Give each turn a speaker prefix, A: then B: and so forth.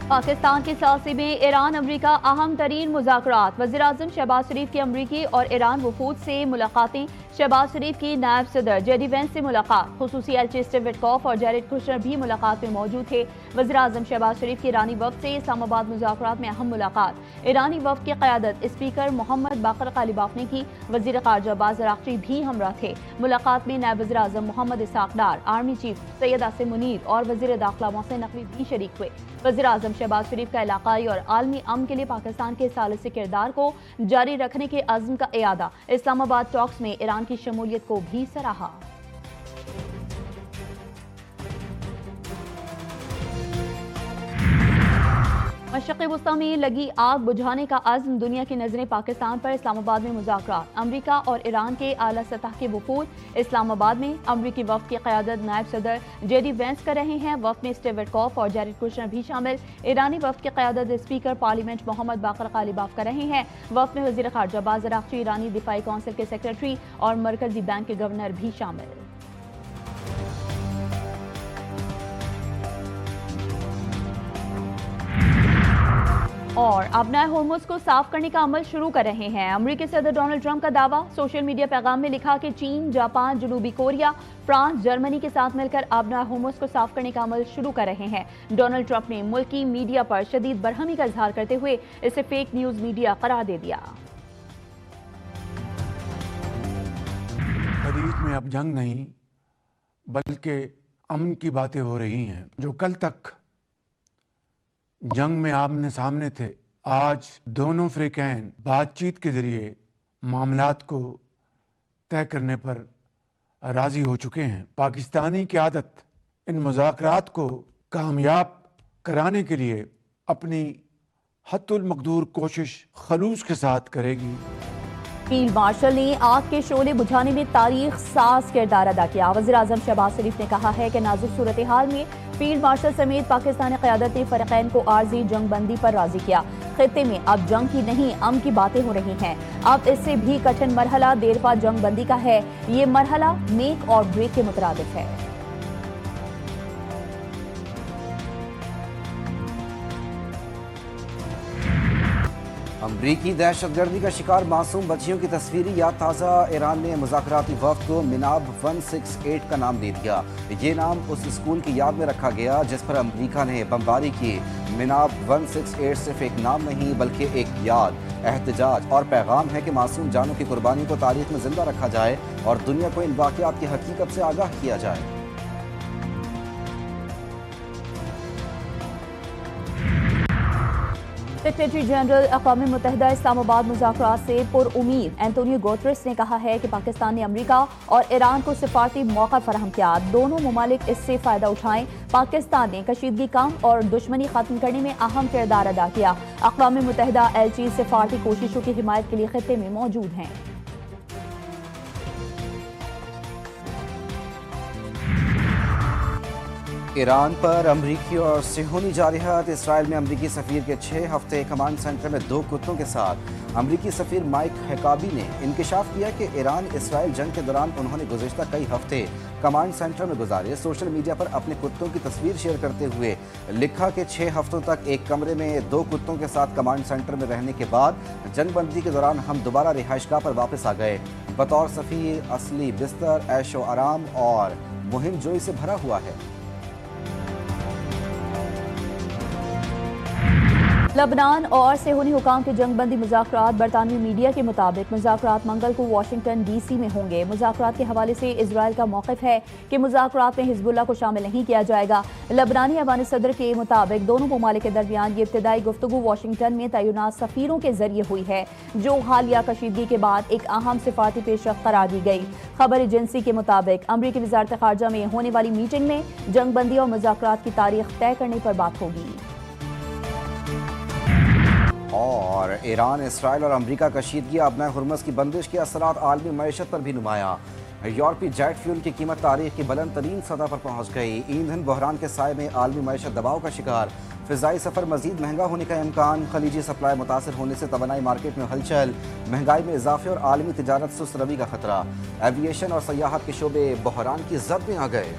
A: पाकिस्तान के सालसे में ईरान अमरीका अहम तरीन मुज़ाकरात। वज़ीर-ए-आज़म शहबाज शरीफ की अमरीकी और ईरान वफूद से मुलाकातें। शहबाज शरीफ की नायब सदर जेडी वेंस से मुलाकात। खुसूसी एलची स्टीव विटकॉफ और जैरेड कुशनर भी मुलाकात में मौजूद थे। वज़ीर-ए-आज़म शहबाज शरीफ की ईरानी वफ़द से इस्लामाबाद मुज़ाकरात में अहम मुलाकात। ईरानी वफ़द की क़यादत स्पीकर मोहम्मद बाकर ग़ालिबाफ ने की। वज़ीर ख़ारजा अब्बास अराग़ची भी हमरा थे। मुलाकात में नायब वज़ीर-ए-आज़म मोहम्मद इस्हाक़ डार, आर्मी चीफ सैयद आसिम मुनीर और वज़ीर दाखिला मोहसिन नक़वी भी शरीक हुए। वज़ीर-ए-आज़म शहबाज शरीफ का इलाक़ाई और आलमी अमन के लिए पाकिस्तान के सालिसी किरदार को जारी रखने के अज़्म का इयादा। इस्लामाबाद टॉक्स में ईरान की शमूलियत को भी सराहा। मशरिक़ वस्ता में लगी आग बुझाने का अज़्म, दुनिया की नज़रें पाकिस्तान पर। इस्लामाबाद में मुज़ाकरात। अमरीका और ईरान के आला सतह के वफूद इस्लामाबाद में। अमरीकी वफ़द की क़यादत नायब सदर जेडी वेंस कर रहे हैं। वफ़द में स्टीव विटकॉफ और जैरेड कुशनर भी शामिल। ईरानी वफ़द की क़यादत स्पीकर पार्लियामेंट मोहम्मद बाकर ग़ालिबाफ कर रहे हैं। वफ़द में वज़ीर ख़ारजा अब्बास अराग़ची, ईरानी दिफ़ाई कौंसिल के सेक्रेटरी और मरकज़ी बैंक के गवर्नर भी शामिल। और अपनाए होर्मुज़ को साफ करने का अमल शुरू कर रहे हैं। अमेरिकी सदर डोनाल्ड ट्रंप का दावा। सोशल मीडिया पैगाम में लिखा कि चीन, जापान, जनूबी कोरिया, फ्रांस, जर्मनी के साथ मिलकर अपनाए होर्मुज़ को साफ करने का अमल शुरू कर रहे हैं। डोनाल्ड ट्रंप ने मुल्की मीडिया पर शदीद बरहमी का इजहार करते हुए इसे फेक न्यूज़ मीडिया करार दे दिया।
B: खलीज में अब जंग नहीं बल्कि अमन की बातें हो रही हैं। जो कल तक जंग में आमने सामने थे, आज दोनों फ़रीक़ैन बातचीत के ज़रिए मामलात को तय करने पर राज़ी हो चुके हैं। पाकिस्तानी क़यादत इन मुज़ाकरात को कामयाब कराने के लिए अपनी हद्दुल मक़दूर कोशिश खलूस के साथ करेगी।
A: फील्ड मार्शल ने आग के शोले बुझाने में तारीख साज किरदार अदा किया। वज़ीर-ए-आज़म शहबाज शरीफ ने कहा है कि नाजुक सूरत हाल में फील्ड मार्शल समेत पाकिस्तानी क़यादत ने फ़रीक़ैन को आर्ज़ी जंग बंदी पर राज़ी किया। खित्ते में अब जंग की नहीं अमन की बातें हो रही हैं। अब इससे भी कठिन मरहला देर पा जंग बंदी का है। ये मरहला मेक और ब्रेक के मुतरादिफ है।
C: अमरीकी दहशतगर्दी का शिकार मासूम बच्चियों की तस्वीरी याद ताज़ा। ईरान ने मुज़ाकराती वफ़द को मिनाब 168 का नाम दे दिया। ये नाम उस स्कूल की याद में रखा गया जिस पर अमरीका ने बमबारी की। मिनाब 168 सिर्फ एक नाम नहीं बल्कि एक याद, एहतजाज और पैगाम है कि मासूम जानों की कुर्बानी को तारीख में जिंदा रखा जाए और दुनिया को इन वाक़यात की हकीकत से आगाह किया जाए।
A: सेक्रेटरी जनरल अक़वाम मुत्तहिदा इस्लामाबाद मुज़ाकरात से पुरउम्मीद। एंटोनियो गुतेरेस ने कहा है कि पाकिस्तान ने अमरीका और ईरान को सिफारती मौका फराहम किया। दोनों ममालिक इससे फ़ायदा उठाएं। पाकिस्तान ने कशीदगी कम और दुश्मनी ख़त्म करने में अहम किरदार अदा किया। अक़वाम मुत्तहिदा एलची सिफारती कोशिशों की हिमायत के लिए खित्ते में मौजूद हैं।
C: ईरान पर अमरीकी और सिहोनी जारहात। इसराइल में अमरीकी सफ़ीर के 6 हफ्ते कमांड सेंटर में 2 कुत्तों के साथ। अमरीकी सफ़ीर माइक हैकाबी ने इंकशाफ किया कि ईरान इसराइल जंग के दौरान उन्होंने गुज़िश्ता कई हफ्ते कमांड सेंटर में गुजारे। सोशल मीडिया पर अपने कुत्तों की तस्वीर शेयर करते हुए लिखा कि 6 हफ्तों तक एक कमरे में 2 कुत्तों के साथ कमांड सेंटर में रहने के बाद जंगबंदी के दौरान हम दोबारा रिहाइशगाह पर वापस आ गए। बतौर सफ़ीर असली बिस्तर, ऐशो आराम और मुहिम जोई से भरा हुआ है।
A: लबनान और सेहूनी हुकाम के जंगबंदी मुज़ाकरात। बरतानवी मीडिया के मुताबिक मुज़ाकरात मंगल को वाशिंगटन DC में होंगे। मुज़ाकरात के हवाले से इजराइल का मौक़िफ़ है कि मुज़ाकरात में हिज़्बुल्लाह को शामिल नहीं किया जाएगा। लबनानी ऐवान सदर के मुताबिक दोनों ममालिक के दरमियान ये इब्तदाई गुफ्तगू वाशिंगटन में तैनात सफ़ीरों के जरिए हुई है, जो हालिया कशीदगी के बाद एक अहम सिफारती पेशरफ्त करार दी गई। खबर एजेंसी के मुताबिक अमरीकी वज़ारत ख़ारजा में होने वाली मीटिंग में जंगबंदी और मुज़ाकरात की तारीख तय करने पर बात होगी।
C: और ईरान, इसराइल और अमरीका कशीदगी अपनाए होर्मुज़ की बंदिश के असरात आलमी मईशत पर भी नुमाया। यूरोपीय जेट फ्यूल की कीमत तारीख की बुलंद तरीन सतह पर पहुँच गई। ईंधन बहरान के साए में आलमी मईशत दबाव का शिकार। फ़िज़ाई सफ़र मज़ीद महंगा होने का इम्कान। खलीजी सप्लाई मुतासर होने से तवानाई मार्केट में हलचल। महंगाई में इजाफे और आलमी तिजारत सुस्त रवी का खतरा। एविएशन और सयाहत के शोबे बहरान की जद में आ गए।